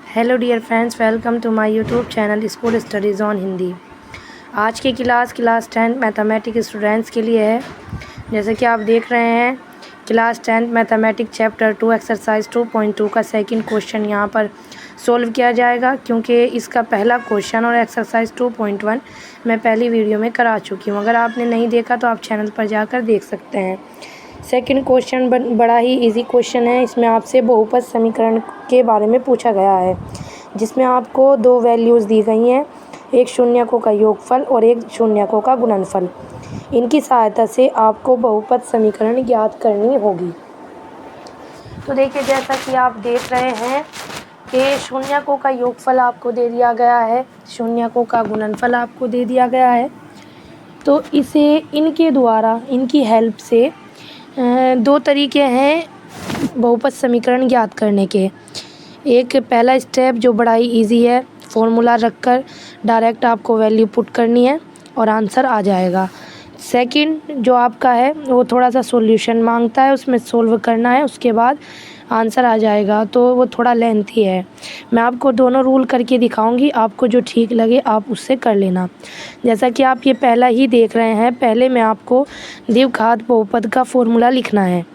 Hello dear friends, welcome to my YouTube channel school studies on Hindi. आज की class 10 mathematics students के लिए है। जैसे कि आप देख रहे हैं, क्लास 10 मैथमेटिक्स चैप्टर 2 एक्सरसाइज 2.2 का सेकंड क्वेश्चन यहाँ पर सोल्व किया जाएगा, क्योंकि इसका पहला क्वेश्चन और एक्सरसाइज 2.1 मैं पहली वीडियो में करा चुकी हूँ। अगर आपने नहीं देखा तो आप चैनल पर जाकर देख सकते हैं। सेकंड क्वेश्चन बड़ा ही इजी क्वेश्चन है। इसमें आपसे बहुपद समीकरण के बारे में पूछा गया है, जिसमें आपको दो वैल्यूज़ दी गई हैं, एक शून्यकों का योगफल और एक शून्यकों का गुणनफल। इनकी सहायता से आपको बहुपद समीकरण ज्ञात करनी होगी। तो देखिए, जैसा कि आप देख रहे हैं कि शून्यकों का योगफल आपको दे दिया गया है, शून्यकों का गुणनफल आपको दे दिया गया है। तो इसे इनके द्वारा, इनकी हेल्प से दो तरीके हैं बहुपद समीकरण ज्ञात करने के। एक पहला स्टेप जो बड़ा ही इजी है, फॉर्मूला रखकर डायरेक्ट आपको वैल्यू पुट करनी है और आंसर आ जाएगा। सेकंड जो आपका है वो थोड़ा सा सॉल्यूशन मांगता है, उसमें सोल्व करना है, उसके बाद आंसर आ जाएगा, तो वो थोड़ा लेंथी है। मैं आपको दोनों रूल करके दिखाऊंगी, आपको जो ठीक लगे आप उससे कर लेना। जैसा कि आप ये पहला ही देख रहे हैं, पहले मैं आपको द्विघात बहुपद का फॉर्मूला लिखना है।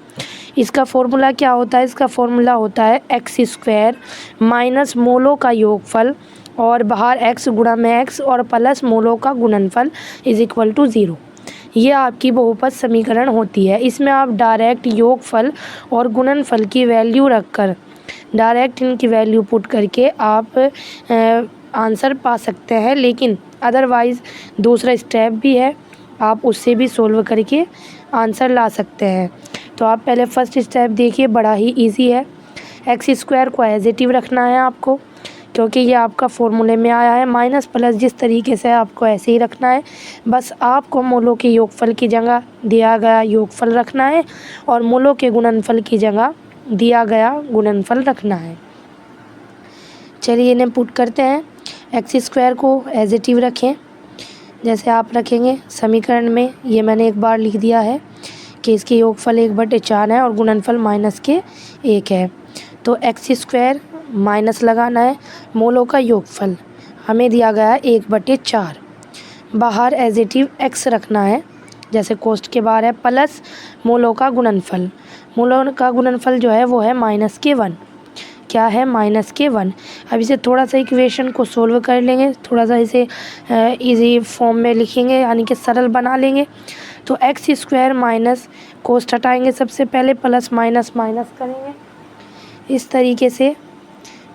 इसका फॉर्मूला क्या होता है? इसका फॉर्मूला होता है x² माइनस मूलों का योगफल और बाहर x गुणा में x और प्लस मूलों का गुणनफल इज इक्वल टू 0। ये आपकी बहुपद समीकरण होती है। इसमें आप डायरेक्ट योगफल और गुणनफल की वैल्यू रखकर डायरेक्ट इनकी वैल्यू पुट करके आप आंसर पा सकते हैं, लेकिन अदरवाइज़ दूसरा स्टेप भी है, आप उससे भी सोल्व करके आंसर ला सकते हैं। तो आप पहले फर्स्ट स्टेप देखिए, बड़ा ही इजी है। x² को पॉजिटिव रखना है आपको, क्योंकि ये आपका फॉर्मूले में आया है। माइनस प्लस जिस तरीके से आपको ऐसे ही रखना है, बस आपको मूलों के योगफल की जगह दिया गया योगफल रखना है और मूलों के गुणनफल की जगह दिया गया गुणनफल रखना है। चलिए इन्हें पुट करते हैं। x² को पॉजिटिव रखें, जैसे आप रखेंगे समीकरण में। ये मैंने एक बार लिख दिया है कि इसके योगफल 1/4 है और गुणनफल -1 है। तो x² माइनस लगाना है, मूलों का योगफल हमें दिया गया है 1/4। बाहर एजिटिव x रखना है, जैसे कोष्ठ के बाहर है, प्लस मूलों का गुणनफल। मूलों का गुणनफल जो है वो है -1। क्या है? -1। अब इसे थोड़ा सा इक्वेशन को सोल्व कर लेंगे, थोड़ा सा इसे इजी फॉर्म में लिखेंगे, यानी कि सरल बना लेंगे। तो x² माइनस कोष्ठ हटाएंगे सबसे पहले, प्लस माइनस माइनस करेंगे इस तरीके से।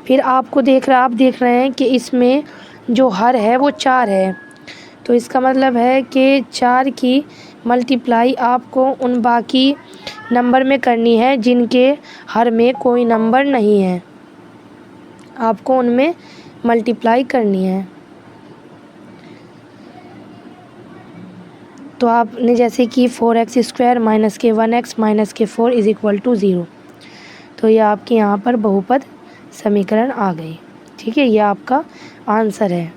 फिर आप देख रहे हैं कि इसमें जो हर है वो 4 है, तो इसका मतलब है कि 4 की मल्टीप्लाई आपको उन बाकी नंबर में करनी है जिनके हर में कोई नंबर नहीं है, आपको उनमें मल्टीप्लाई करनी है। तो आपने जैसे कि 4x² माइनस के 1x माइनस के 4 इज इक्वल टू 0, तो ये आपके यहाँ पर बहुपद समीकरण आ गई। ठीक है, ये आपका आंसर है।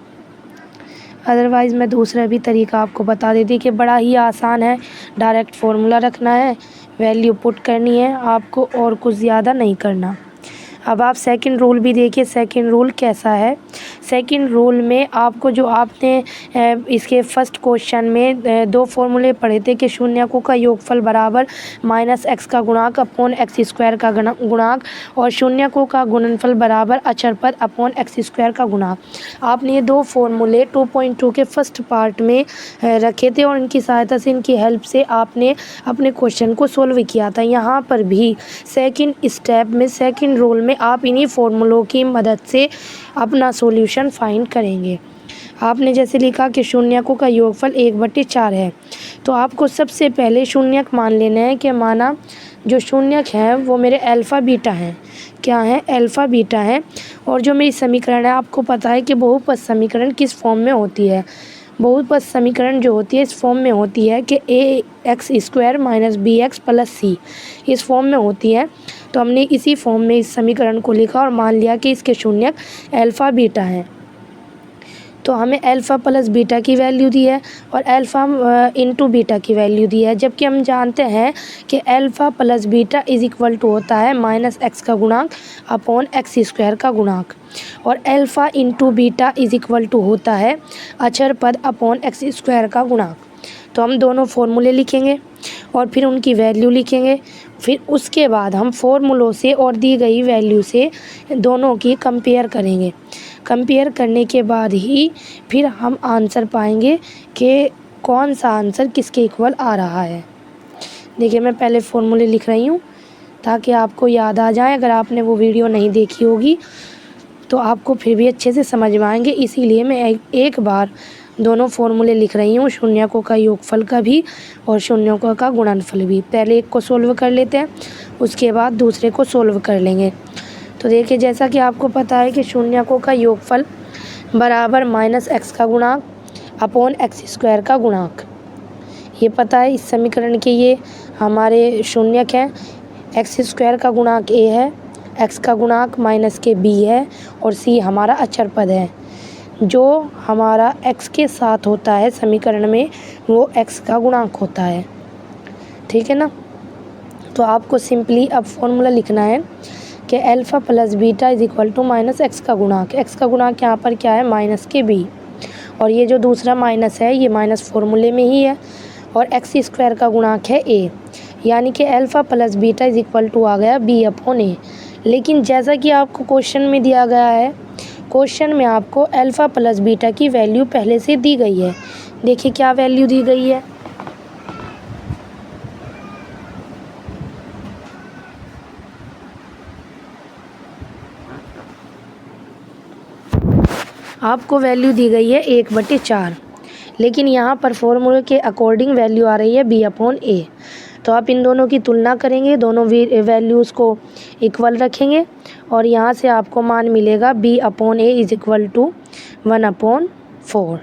अदरवाइज़ मैं दूसरा भी तरीका आपको बता देती कि बड़ा ही आसान है, डायरेक्ट फार्मूला रखना है, वैल्यू पुट करनी है आपको, और कुछ ज़्यादा नहीं करना। अब आप सेकंड रूल भी देखिए, सेकंड रूल कैसा है। सेकंड रूल में आपको जो आपने इसके फर्स्ट क्वेश्चन में दो फॉर्मूले पढ़े थे कि शून्यकों का योगफल बराबर -x का गुणांक अपॉन x² का गुणांक और शून्यकों का गुणनफल बराबर अचर पद अपॉन x² का गुणांक। आपने ये दो फॉर्मूले 2.2 के फर्स्ट पार्ट में रखे थे और इनकी सहायता से, इनकी हेल्प से आपने अपने क्वेश्चन को सोल्व किया था। यहाँ पर भी सेकंड स्टेप में, सेकंड रूल में आप इन्हीं फॉर्मूलों की मदद से अपना सॉल्यूशन फाइंड करेंगे। आपने जैसे लिखा कि शून्यकों का योगफल 1/4 है, तो आपको सबसे पहले शून्यक मान लेना है कि माना जो शून्यक हैं वो मेरे अल्फ़ा बीटा हैं। क्या है? अल्फ़ा बीटा है। और जो मेरी समीकरण है, आपको पता है कि बहुपद समीकरण किस फॉर्म में होती है। बहुपद समीकरण जो होती है इस फॉर्म में होती है कि ax² minus bx plus c, इस फॉर्म में होती है। तो हमने इसी फॉर्म में इस समीकरण को लिखा और मान लिया कि इसके शून्यक अल्फ़ा बीटा हैं। तो हमें अल्फ़ा प्लस बीटा की वैल्यू दी है और अल्फ़ा इंटू बीटा की वैल्यू दी है, जबकि हम जानते हैं कि alpha plus beta is equal to होता है माइनस एक्स का गुणांक अपॉन एक्स स्क्वायर का गुणांक, और alpha into beta is equal to होता है अचर पद अपॉन एक्स स्क्वायर का गुणांक। तो हम दोनों फार्मूले लिखेंगे और फिर उनकी वैल्यू लिखेंगे, फिर उसके बाद हम फार्मूलों से और दी गई वैल्यू से दोनों की कंपेयर करेंगे। कंपेयर करने के बाद ही फिर हम आंसर पाएंगे कि कौन सा आंसर किसके इक्वल आ रहा है। देखिए मैं पहले फार्मूले लिख रही हूँ ताकि आपको याद आ जाए। अगर आपने वो वीडियो नहीं देखी होगी तो आपको फिर भी अच्छे से समझ में आएंगे, इसीलिए मैं एक बार दोनों फार्मूले लिख रही हूँ, शून्यकों का योगफल का भी और शून्यकों का गुणनफल भी। पहले एक को सोल्व कर लेते हैं, उसके बाद दूसरे को सोल्व कर लेंगे। तो देखिए जैसा कि आपको पता है कि शून्यकों का योगफल बराबर माइनस एक्स का गुणांक अपॉन एक्स स्क्वायर का गुणांक, ये पता है। इस समीकरण के ये हमारे शून्यक हैं। एक्स स्क्वायर का गुणांक ए है, एक्स का गुणांक माइनस के बी है और सी हमारा अचर पद है। जो हमारा एक्स के साथ होता है समीकरण में वो एक्स का गुणांक होता है, ठीक है ना। तो आपको सिंपली अब फॉर्मूला लिखना है कि alpha plus beta is equal to minus x का गुणांक। एक्स का गुणांक यहाँ पर क्या है, माइनस के बी, और ये जो दूसरा माइनस है ये माइनस फॉर्मूले में ही है, और एक्स स्क्वायर का गुणांक है ए, यानी कि alpha plus beta is equal to आ गया बी अपॉन ए। लेकिन जैसा कि आपको क्वेश्चन में दिया गया है, क्वेश्चन में आपको अल्फ़ा प्लस बीटा की वैल्यू पहले से दी गई है। देखिए क्या वैल्यू दी गई है, आपको वैल्यू दी गई है 1/4, लेकिन यहाँ पर फॉर्मूले के अकॉर्डिंग वैल्यू आ रही है बी अपॉन ए। तो आप इन दोनों की तुलना करेंगे, दोनों वैल्यूज़ को इक्वल रखेंगे और यहाँ से आपको मान मिलेगा b upon a is equal to 1/4।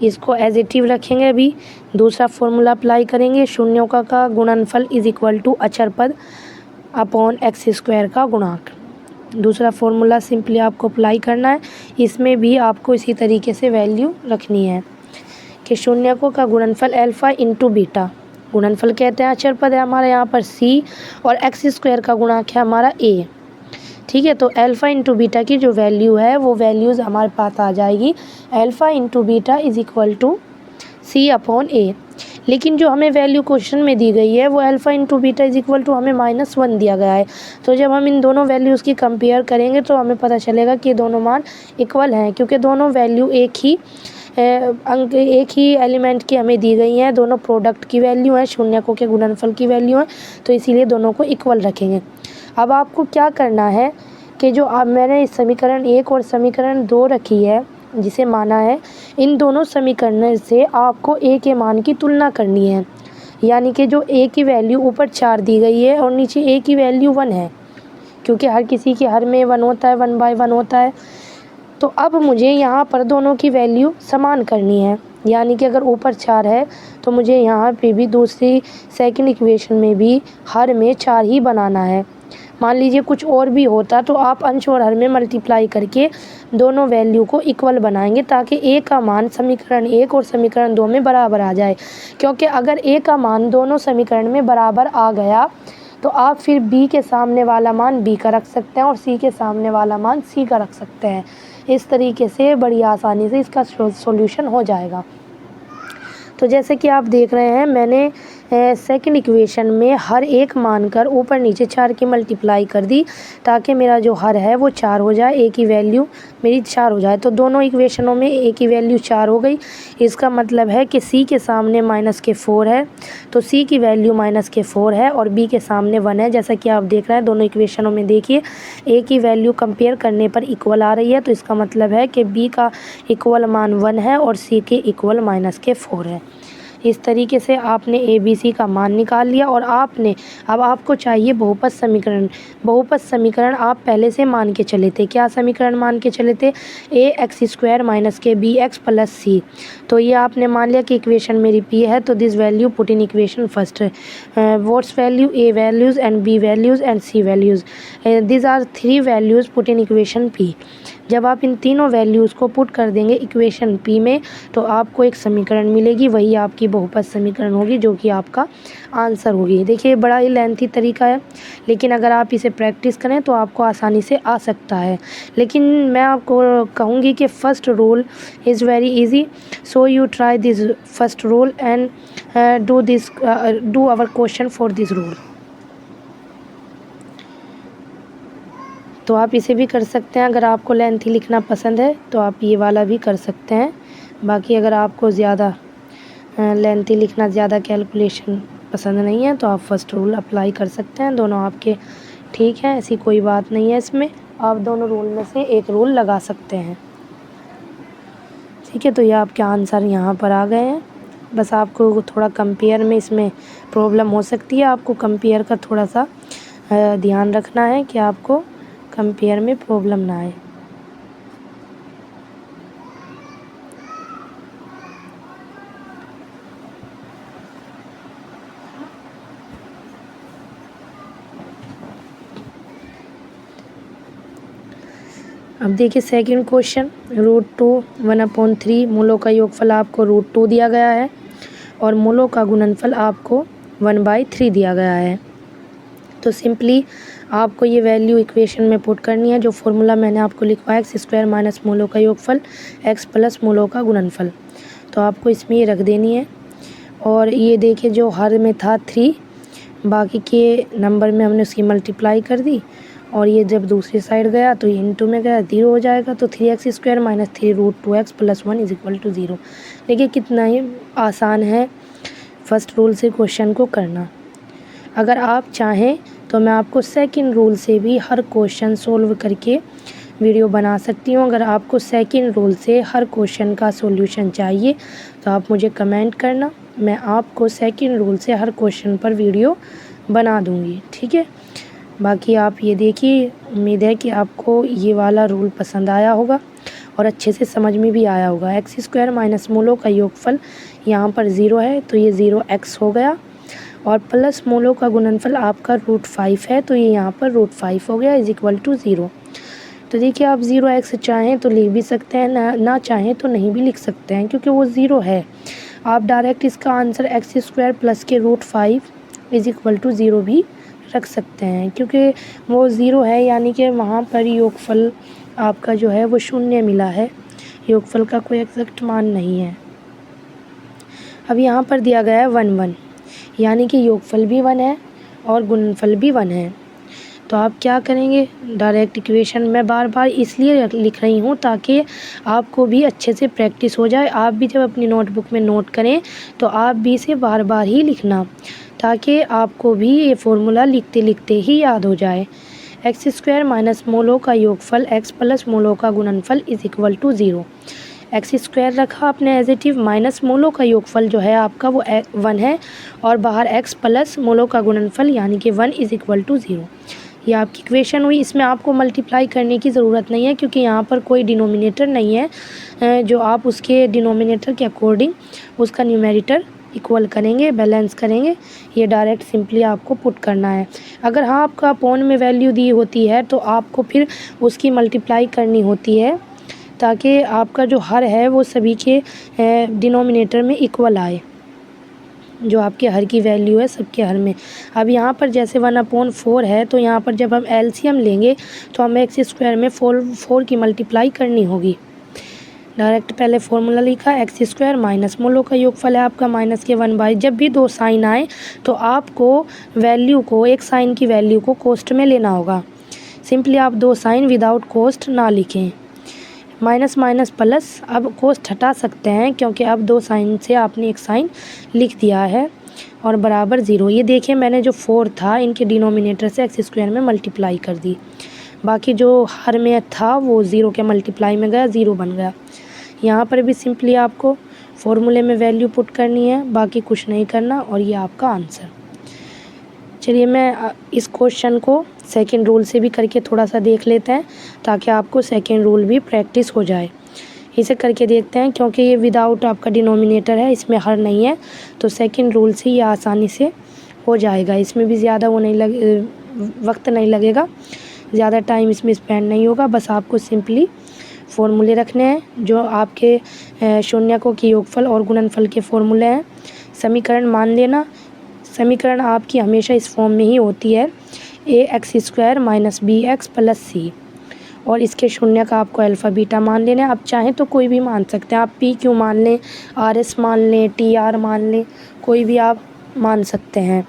इसको एज इट इज रखेंगे। अभी दूसरा फॉर्मूला अप्लाई करेंगे, शून्यों का गुणनफल इज इक्वल टू अचर पद अपॉन एक्स स्क्वायर का गुणांक। दूसरा फॉर्मूला सिंपली आपको अप्लाई करना है, इसमें भी आपको इसी तरीके से वैल्यू रखनी है कि शून्यकों का गुणनफल अल्फ़ा इंटू बीटा, गुणनफल कहते हैं अचर पद है हमारा यहाँ पर सी, और एक्स स्क्वायर का गुणांक है हमारा ए, ठीक है। तो अल्फ़ा इंटू बीटा की जो वैल्यू है वो वैल्यूज़ हमारे पास आ जाएगी alpha into beta is equal to c upon a. लेकिन जो हमें वैल्यू क्वेश्चन में दी गई है वो alpha into beta is equal to हमें -1 दिया गया है। तो जब हम इन दोनों वैल्यूज़ की कंपेयर करेंगे तो हमें पता चलेगा कि ये दोनों मान इक्वल हैं, क्योंकि दोनों वैल्यू एक ही एलिमेंट की हमें दी गई हैं, दोनों प्रोडक्ट की वैल्यू हैं, शून्यकों के गुणनफल की वैल्यू हैं, तो इसीलिए दोनों को इक्वल रखेंगे। अब आपको क्या करना है कि जो मैंने इस समीकरण 1 और समीकरण 2 रखी है जिसे माना है, इन दोनों समीकरण से आपको ए के मान की तुलना करनी है। यानी कि जो ए की वैल्यू ऊपर 4 दी गई है और नीचे ए की वैल्यू 1 है, क्योंकि हर किसी के हर में 1 होता है, 1/1 होता है। तो अब मुझे यहाँ पर दोनों की वैल्यू समान करनी है, यानी कि अगर ऊपर 4 है तो मुझे यहाँ पे भी दूसरी सेकंड इक्वेशन में भी हर में 4 ही बनाना है। मान लीजिए कुछ और भी होता तो आप अंश और हर में मल्टीप्लाई करके दोनों वैल्यू को इक्वल बनाएंगे, ताकि ए का मान समीकरण 1 और समीकरण 2 में बराबर आ जाए। क्योंकि अगर ए का मान दोनों समीकरण में बराबर आ गया तो आप फिर बी के सामने वाला मान बी का रख सकते हैं और सी के सामने वाला मान सी का रख सकते हैं। इस तरीके से बड़ी आसानी से इसका सॉल्यूशन हो जाएगा। तो जैसे कि आप देख रहे हैं, मैंने सेकंड इक्वेशन में हर एक मानकर ऊपर नीचे 4 की मल्टीप्लाई कर दी, ताकि मेरा जो हर है वो 4 हो जाए, ए की वैल्यू मेरी 4 हो जाए। तो दोनों इक्वेशनों में ए की वैल्यू 4 हो गई। इसका मतलब है कि सी के सामने -4 है, तो सी की वैल्यू -4 है और बी के सामने 1 है। जैसा कि आप देख रहे हैं दोनों इक्वेशनों में, देखिए ए की वैल्यू कंपेयर करने पर इक्वल आ रही है, तो इसका मतलब है कि बी का इक्वल मान 1 है और सी के इक्वल -4 है। इस तरीके से आपने ABC का मान निकाल लिया और अब आपको चाहिए बहुपद समीकरण। बहुपद समीकरण आप पहले से मान के चले थे। क्या समीकरण मान के चले थे? ax² - k bx + c। तो ये आपने मान लिया कि इक्वेशन मेरी P है, तो this value put in equation first. What's value? A values and B values and C values. This are 3 values put in equation P। जब आप इन तीनों वैल्यूज़ को पुट कर देंगे इक्वेशन P में तो आपको एक समीकरण मिलेगी, वही आपकी बहुपद समीकरण होगी जो कि आपका आंसर होगी। देखिए बड़ा ही लेंथी तरीका है, लेकिन अगर आप इसे प्रैक्टिस करें तो आपको आसानी से आ सकता है। लेकिन मैं आपको कहूँगी कि first rule is very easy, so you try this first rule and do our question for this rule. तो आप इसे भी कर सकते हैं। अगर आपको लेंथी लिखना पसंद है तो आप ये वाला भी कर सकते हैं। बाकी अगर आपको ज़्यादा लेंथी लिखना, ज़्यादा कैलकुलेशन पसंद नहीं है तो आप फर्स्ट रूल अप्लाई कर सकते हैं। दोनों आपके ठीक है, ऐसी कोई बात नहीं है इसमें। आप दोनों रूल में से एक रूल लगा सकते हैं। ठीक है, तो ये आपके आंसर यहाँ पर आ गए हैं। बस आपको थोड़ा कंपेयर में इसमें प्रॉब्लम हो सकती है। आपको कंपेयर का थोड़ा सा ध्यान रखना है कि आपको कंपेयर में प्रॉब्लम ना आए। अब देखिए सेकंड क्वेश्चन, √2 1/3 मूलों का योगफल आपको √2 दिया गया है और मूलों का गुणनफल आपको 1/3 दिया गया है। तो सिंपली आपको ये वैल्यू इक्वेशन में पुट करनी है। जो फॉर्मूला मैंने आपको लिखवाया x² - मूलों का योगफल x + मूलों का गुणनफल, तो आपको इसमें ये रख देनी है। और ये देखिए जो हर में था 3, बाकी के नंबर में हमने उसकी मल्टीप्लाई कर दी और ये जब दूसरी साइड गया तो ये इनटू में गया, 0 हो जाएगा। तो 3x² - 3 √2x + 1 = 0। देखिए कितना ही आसान है फर्स्ट रूल से क्वेश्चन को करना। अगर आप चाहें तो मैं आपको सेकंड रूल से भी हर क्वेश्चन सोल्व करके वीडियो बना सकती हूँ। अगर आपको सेकंड रूल से हर क्वेश्चन का सॉल्यूशन चाहिए तो आप मुझे कमेंट करना, मैं आपको सेकंड रूल से हर क्वेश्चन पर वीडियो बना दूँगी। ठीक है, बाकी आप ये देखिए, उम्मीद है कि आपको ये वाला रूल पसंद आया होगा और अच्छे से समझ में भी आया होगा। x² - मूलों का योगफल यहाँ पर 0 है तो ये 0x हो गया और प्लस मूलों का गुणनफल आपका √5 है तो ये यहाँ पर √5 हो गया = 0। तो देखिए आप 0x चाहें तो लिख भी सकते हैं, ना चाहें तो नहीं भी लिख सकते हैं क्योंकि वो 0 है। आप डायरेक्ट इसका आंसर x² + के √5 = 0 भी रख सकते हैं क्योंकि वो 0 है, यानी कि वहाँ पर योगफल आपका जो है वो 0 मिला है, योगफल का कोई एग्जैक्ट मान नहीं है। अब यहाँ पर दिया गया है 1 1, यानी कि योगफल भी 1 है और गुणनफल भी 1 है। तो आप क्या करेंगे, डायरेक्ट इक्वेशन मैं बार बार इसलिए लिख रही हूँ ताकि आपको भी अच्छे से प्रैक्टिस हो जाए। आप भी जब अपनी नोटबुक में नोट करें तो आप भी इसे बार बार ही लिखना ताकि आपको भी ये फॉर्मूला लिखते लिखते ही याद हो जाए। x² - मूलों का योगफल x + मूलों का गुणनफल = 0। x² रखा आपने एज इट इज़, माइनस मूलों का योगफल जो है आपका वो 1 है और बाहर x + मूलों का गुणनफल यानी कि 1 = 0। ये आपकी इक्वेशन हुई। इसमें आपको मल्टीप्लाई करने की ज़रूरत नहीं है क्योंकि यहाँ पर कोई डिनोमिनेटर नहीं है जो आप उसके डिनोमिनेटर के अकॉर्डिंग उसका न्यूमेरेटर इक्वल करेंगे, बैलेंस करेंगे। ये डायरेक्ट सिंपली आपको पुट करना है। अगर हाँ आपका अपॉन में वैल्यू दी होती है तो आपको फिर उसकी मल्टीप्लाई करनी होती है ताकि आपका जो हर है वो सभी के डिनोमिनेटर में इक्वल आए, जो आपके हर की वैल्यू है सबके हर में। अब यहाँ पर जैसे 1/4 है तो यहाँ पर जब हम एलसीएम लेंगे तो हमें x² में 4 की मल्टीप्लाई करनी होगी। डायरेक्ट पहले फॉर्मूला लिखा, x² - मूलों का योगफल है आपका -1/। जब भी 2 साइन आए तो आपको वैल्यू को, एक साइन की वैल्यू को कोष्ठ में लेना होगा। सिंपली आप 2 साइन विदाउट कोष्ठ ना लिखें, माइनस माइनस प्लस अब कोष्ठ हटा सकते हैं क्योंकि अब 2 साइन से आपने एक साइन लिख दिया है और बराबर 0। ये देखिए मैंने जो 4 था इनके डिनोमिनेटर से x² में मल्टीप्लाई कर दी, बाकी जो हर में था वो 0 के मल्टीप्लाई में गया, 0 बन गया। यहाँ पर भी सिंपली आपको फॉर्मूले में वैल्यू पुट करनी है, बाकी कुछ नहीं करना, और ये आपका आंसर। चलिए मैं इस क्वेश्चन को सेकंड रूल से भी करके थोड़ा सा देख लेते हैं, ताकि आपको सेकंड रूल भी प्रैक्टिस हो जाए। इसे करके देखते हैं, क्योंकि ये विदाउट आपका डिनोमिनेटर है, इसमें हर नहीं है, तो सेकंड रूल से ये आसानी से हो जाएगा। इसमें भी ज़्यादा वक्त नहीं लगेगा, ज़्यादा टाइम इसमें स्पेंड नहीं होगा। बस आपको सिंपली फॉर्मूले रखने हैं जो आपके शून्यकों की योगफल और गुणनफल के फॉर्मूले हैं। समीकरण मान लेना, समीकरण आपकी हमेशा इस फॉर्म में ही होती है, ax² - bx + c, और इसके शून्य का आपको अल्फ़ा बीटा मान लेना है। आप चाहें तो कोई भी मान सकते हैं, आप PQ मान लें, RS मान लें, TR मान लें, कोई भी आप मान सकते हैं,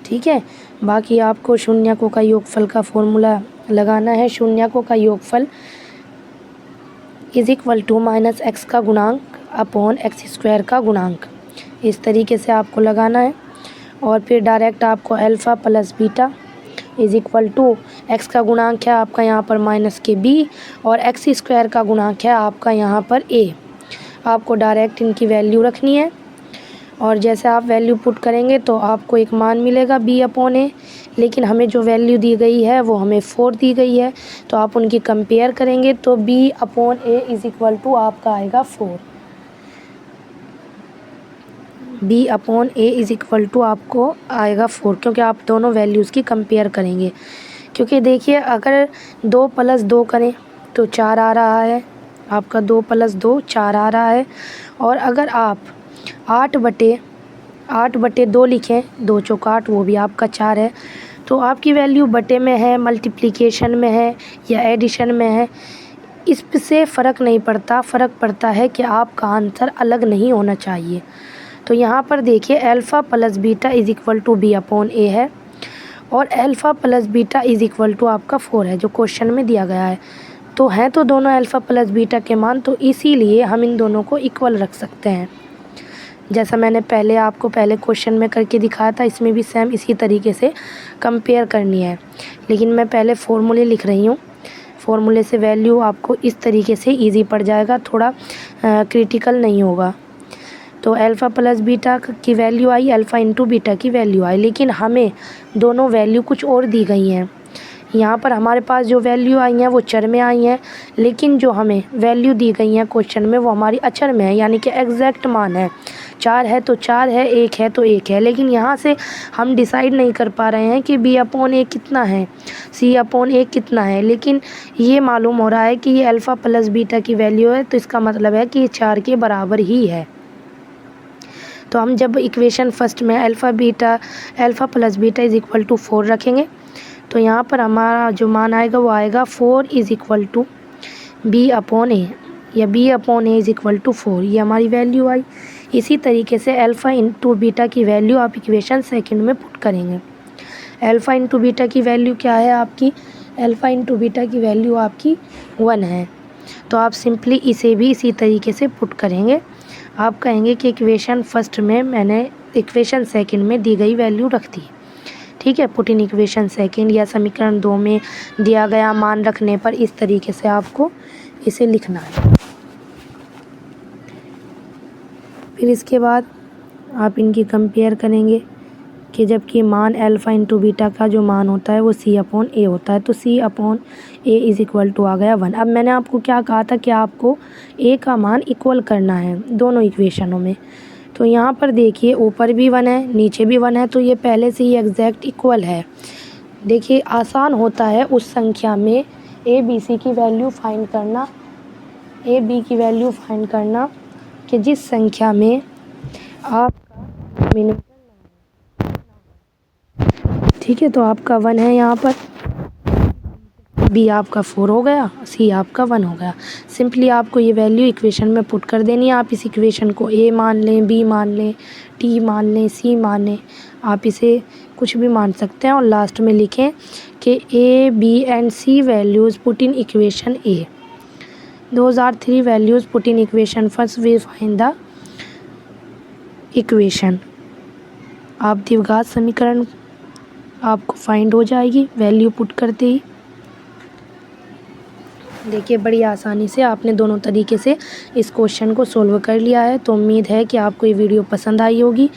ठीक है। बाकी आपको शून्यकों का योगफल का फॉर्मूला लगाना है। शून्यकों का योगफल = -x का गुणांक अपॉन x² का गुणांक, इस तरीके से आपको लगाना है। और फिर डायरेक्ट आपको अल्फ़ा + बीटा = x का गुणांक है आपका यहाँ पर -b, और x² का गुणांक है आपका यहाँ पर a। आपको डायरेक्ट इनकी वैल्यू रखनी है, और जैसे आप वैल्यू पुट करेंगे तो आपको एक मान मिलेगा b/a, लेकिन हमें जो वैल्यू दी गई है वो हमें 4 दी गई है, तो आप उनकी कंपेयर करेंगे तो b/a = आपका आएगा 4। b/a = आपको आएगा 4, क्योंकि आप दोनों वैल्यूज़ की कंपेयर करेंगे। क्योंकि देखिए अगर 2 + 2 करें तो 4 आ रहा है, आपका 2 + 2 4 आ रहा है। और अगर आप 8/2 लिखें, 2 × 8, वो भी आपका 4 है। तो आपकी वैल्यू बटे में है, मल्टीप्लिकेशन में है या एडिशन में है, इससे फ़र्क नहीं पड़ता। फ़र्क पड़ता है कि आपका आंसर अलग नहीं होना चाहिए। तो यहाँ पर देखिए अल्फ़ा + बीटा = b/a है, और अल्फ़ा + बीटा = आपका 4 है, जो क्वेश्चन में दिया गया है। तो हैं तो दोनों अल्फ़ा + बीटा के मान, तो इसीलिए हम इन दोनों को इक्वल रख सकते हैं। जैसा मैंने आपको पहले क्वेश्चन में करके दिखाया था, इसमें भी सेम इसी तरीके से कंपेयर करनी है। लेकिन मैं पहले फॉर्मूले लिख रही हूँ, फॉर्मूले से वैल्यू आपको इस तरीके से इजी पड़ जाएगा, थोड़ा क्रिटिकल नहीं होगा। तो अल्फ़ा + बीटा की वैल्यू आई, अल्फ़ा × बीटा की वैल्यू आई, लेकिन हमें दोनों वैल्यू कुछ और दी गई हैं। यहाँ पर हमारे पास जो वैल्यू आई हैं वो चर में आई हैं, लेकिन जो हमें वैल्यू दी गई हैं क्वेश्चन में वो हमारी अचर में है, यानी कि एग्जैक्ट मान है। 4 है तो 4 है, 1 है तो 1 है, लेकिन यहाँ से हम डिसाइड नहीं कर पा रहे हैं कि b/a कितना है, c/a कितना है। लेकिन ये मालूम हो रहा है कि ये अल्फ़ा + बीटा की वैल्यू है, तो इसका मतलब है कि ये 4 के बराबर ही है। तो हम जब इक्वेशन फर्स्ट में अल्फ़ा + बीटा = 4 रखेंगे, तो यहाँ पर हमारा जो मान आएगा वो आएगा 4 = b/a, या b/a = 4, ये हमारी वैल्यू आई। इसी तरीके से अल्फ़ा × बीटा की वैल्यू आप इक्वेशन सेकंड में पुट करेंगे। अल्फ़ा × बीटा की वैल्यू क्या है आपकी, अल्फ़ा × बीटा की वैल्यू आपकी 1 है। तो आप सिंपली इसे भी इसी तरीके से पुट करेंगे। आप कहेंगे कि इक्वेशन फर्स्ट में मैंने इक्वेशन सेकंड में दी गई वैल्यू रख दी, ठीक है। पुट इन इक्वेशन सेकंड, या समीकरण 2 में दिया गया मान रखने पर इस तरीके से आपको इसे लिखना है। फिर इसके बाद आप इनकी कंपेयर करेंगे कि जबकि मान अल्फ़ा × बीटा का जो मान होता है वो c/a होता है, तो c/a = आ गया 1। अब मैंने आपको क्या कहा था कि आपको a का मान इक्वल करना है दोनों इक्वेशनों में। तो यहाँ पर देखिए ऊपर भी 1 है, नीचे भी 1 है, तो ये पहले से ही एग्जैक्ट इक्वल है। देखिए आसान होता है उस संख्या में a b c की वैल्यू फाइंड करना, a b की वैल्यू फाइंड करना, कि जिस संख्या में आपका डिनोमिनेटर ना हो, ठीक है। तो आपका 1 है यहाँ पर, b आपका 4 हो गया, c आपका 1 हो गया। सिंपली आपको ये वैल्यू इक्वेशन में पुट कर देनी है। आप इस इक्वेशन को a मान लें, b मान लें, t मान लें, c मान लें, आप इसे कुछ भी मान सकते हैं, और लास्ट में लिखें कि a, b and c values put in equation a। Those are 3 values put in equation. First we find the equation. आप द्विघात समीकरण आपको फाइंड हो जाएगी वैल्यू पुट करते ही। देखिए बड़ी आसानी से आपने दोनों तरीके से इस क्वेश्चन को सोल्व कर लिया है। तो उम्मीद है कि आपको ये वीडियो पसंद आई होगी।